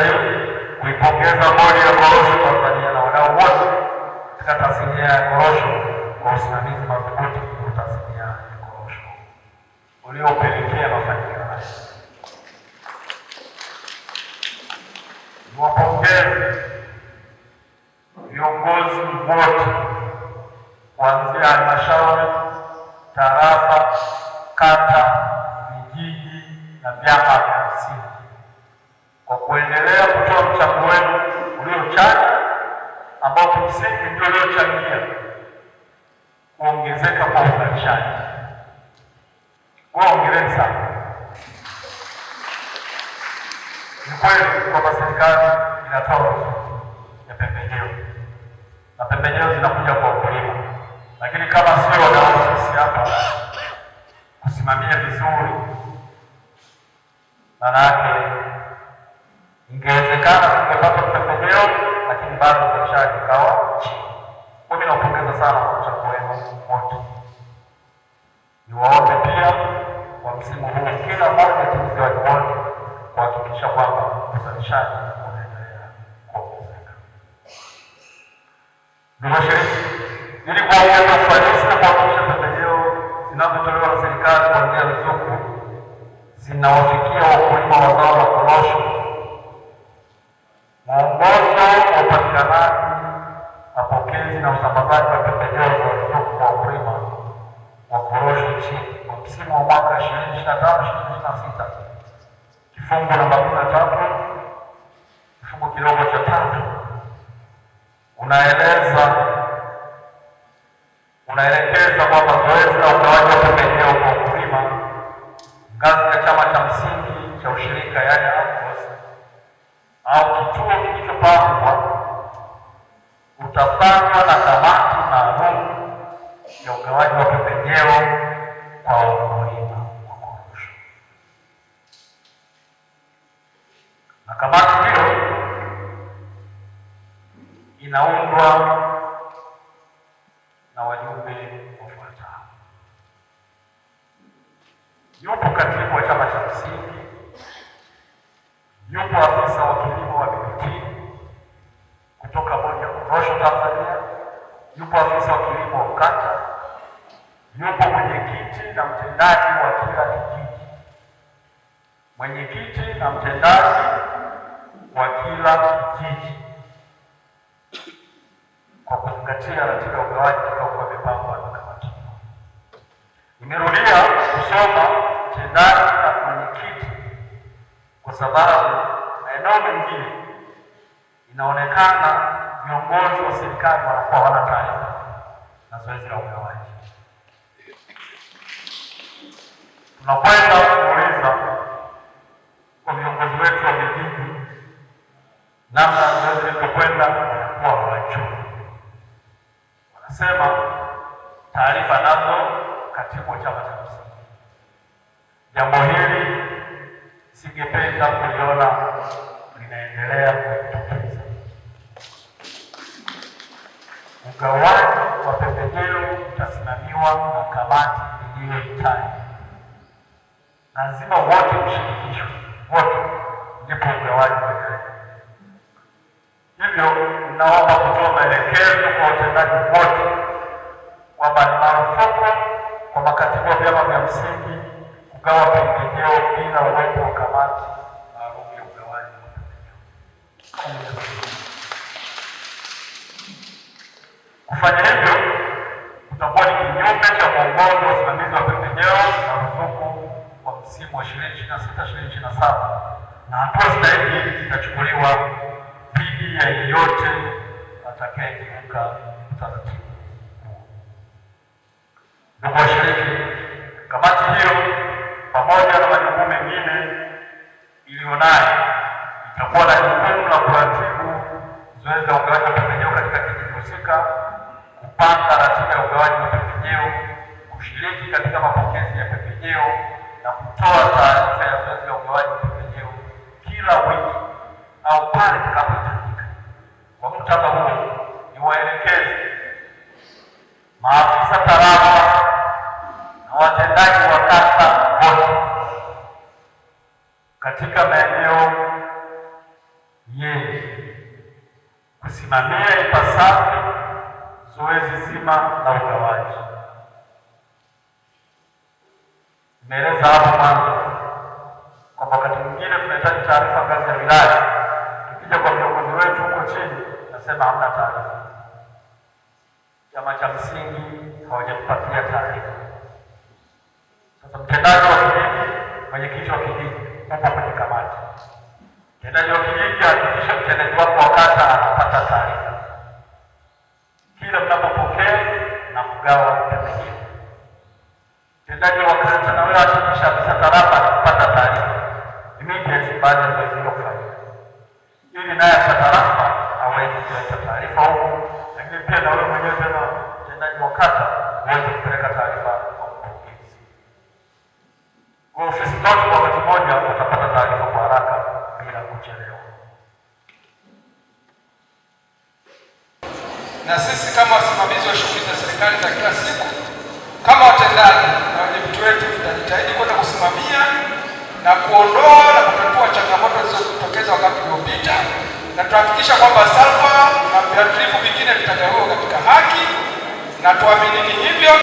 hii kuipongeza Bodi ya Korosho Tanzania na wadau wote katika tasnia ya korosho kwa usimamizi madhubuti wa tasnia ya korosho uliopelekea mafanikio haya. Niwapongeze viongozi wote kuanzia halmashauri, tarafa, kata, vijiji na vyama vya msingi kwa kuendelea kutoa mchango wenu uliochanya ambao kimsingi ndio uliochangia kuongezeka kwa uzalishaji. Hongereni sana. Ni kweli kwamba serikali inatoa ruzuku ya pembejeo na pembejeo zinakuja kwa wakulima, lakini kama sio wadau sisi hapa kusimamia vizuri, maana yake ingewezekana tungepata pembejeo lakini bado uzalishaji ukawa chini. Mimi nawapongeza sana kwa mchango wenu wote. Niwaombe pia kwa msimu huu kila mmoja atimize wajibu wake kuhakikisha kwamba uzalishaji unaendelea kuongezeka. Ndugu washiriki, ili kuongeza ufanisi na kuhakikisha pembejeo zinazotolewa na serikali kwa njia ya ruzuku zinawafikia wakulima wa zao la korosho, mwongozo wa upatikanaji, mapokezi na usambazaji wa pembejeo za ruzuku kwa wakulima wa korosho nchini kwa msimu wa mwaka 2025/2026 kifungu namba 13 kifungu kidogo cha 3 unaelekeza kwamba zoezi la ugawaji wa pembejeo kwa wakulima ngazi ya chama cha msingi cha ushirika, yaani AMCOS, au kituo kilichopangwa utafanywa na kamati maalum ya ugawaji wa pembejeo kwa wakulima wa korosho. Na kamati hiyo inaundwa na wajumbe wafuatao. Yupo katibu wa chama cha msingi, yupo afisa wa kilimo wa BBT kutoka Bodi ya Korosho Tanzania, yupo afisa wa kilimo wa kata, yupo mwenyekiti na mtendaji wa kila kijiji, mwenyekiti na mtendaji wa kila kijiji, kwa kuzingatia ratiba ya ugawaji iliyokuwa imepangwa na kamati. Nimerudia kusoma mtendaji na mwenyekiti kwa sababu maeneo mengine inaonekana viongozi wa serikali wanakuwa hawana taarifa na zoezi la ugawaji. Tunakwenda kuuliza kwa viongozi wetu wa vijiji namna zoezi lilivyokwenda, wanakuwa hawajui. Wanasema taarifa nazo katibu wa chama cha msingi. Jambo hili singependa kuliona linaendelea kujitokeza. Ugawaji wa pembejeo utasimamiwa na kamati iliyohitaji. Lazima wote mshirikishwe, wote, ndipo ugawaji uendelee. Hivyo naomba kutoa maelekezo kwa watendaji wote kwamba ni marufuku kwa makatibu wa vyama vya msingi kugawa pembejeo bila uwepo wa kamati maalum ya ugawaji wa pembejeo. Kufanya hivyo kutakuwa ni kinyume cha mwongozo wa usimamizi wa pembejeo na ruzuku kwa msimu wa 2026/2027 na hatua stahiki zitachukuliwa dhidi ya yeyote atakayekiuka utaratibu huo. Ndugu washiriki, kamati hiyo pamoja na majukumu mengine iliyonayo itakuwa na jukumu la kuratibu zoezi la ugawaji wa pembejeo katika kijiji husika, kupanga ratiba ya ugawaji wa pembejeo, kushiriki katika mapokezi ya pembejeo na kutoa taarifa ya zoezi la ugawaji wa pembejeo kila wiki au pale itakapohitajika. Kwa muktadha huo, ni waelekeze maafisa tarafa na watendaji wa kata wote katika maeneo kusimamia ipasavyo zoezi zima la ugawaji. Nimeeleza hapo mwanzo kwamba wakati mwingine tunahitaji taarifa ngazi ya wilaya, tukija kwa viongozi wetu huko chini nasema hamna taarifa. Chama cha msingi hawajatupatia taarifa. Sasa mtendaji wa kijiji, mwenyekiti wa kijiji hapo kwenye kamati, mtendaji wa kijiji hakikisha mtendaji wako wa kata anapata taarifa kila mnapopokea na mgawa pembejeo. Mtendaji wa kata na wewe hakikisha afisa tarafa anapata taarifa immediately baada ya zoezi hilo kufanyika, ili naye afisa tarafa aweze kuleta taarifa huko, lakini pia na wewe mwenyewe tena mtendaji wa kata uweze kupeleka taarifa kwa mkurugenzi. Kwa ofisi zote kwa wakati mmoja utapata taarifa kwa haraka bila kuchelewa. Na sisi kama wasimamizi wa shughuli za serikali za kila siku, kama watendaji na wenyeviti wetu, tutajitahidi kwenda kusimamia na kuondoa na kutatua changamoto zilizotokeza wakati uliopita, na tuhakikisha kwamba salfa na viuatilifu vingine vitagawiwa katika haki, na tuamini hivyo.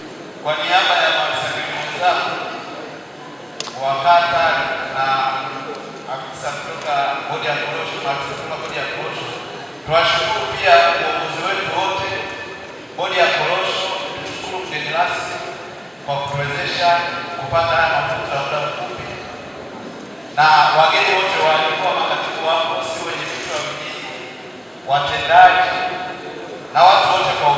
Kwa niaba ya maafisa wenzangu wa kata na afisa kutoka bodi ya korosho, maafisa kutoka bodi ya korosho, tunashukuru pia uongozi wetu wote bodi ya korosho. Tunashukuru mgeni rasmi kwa kutuwezesha kupata haya mafunzo ya muda mfupi, na wageni wote walikuwa makatibu wako, si wenyeviti wa vijiji, watendaji na watu wote kwa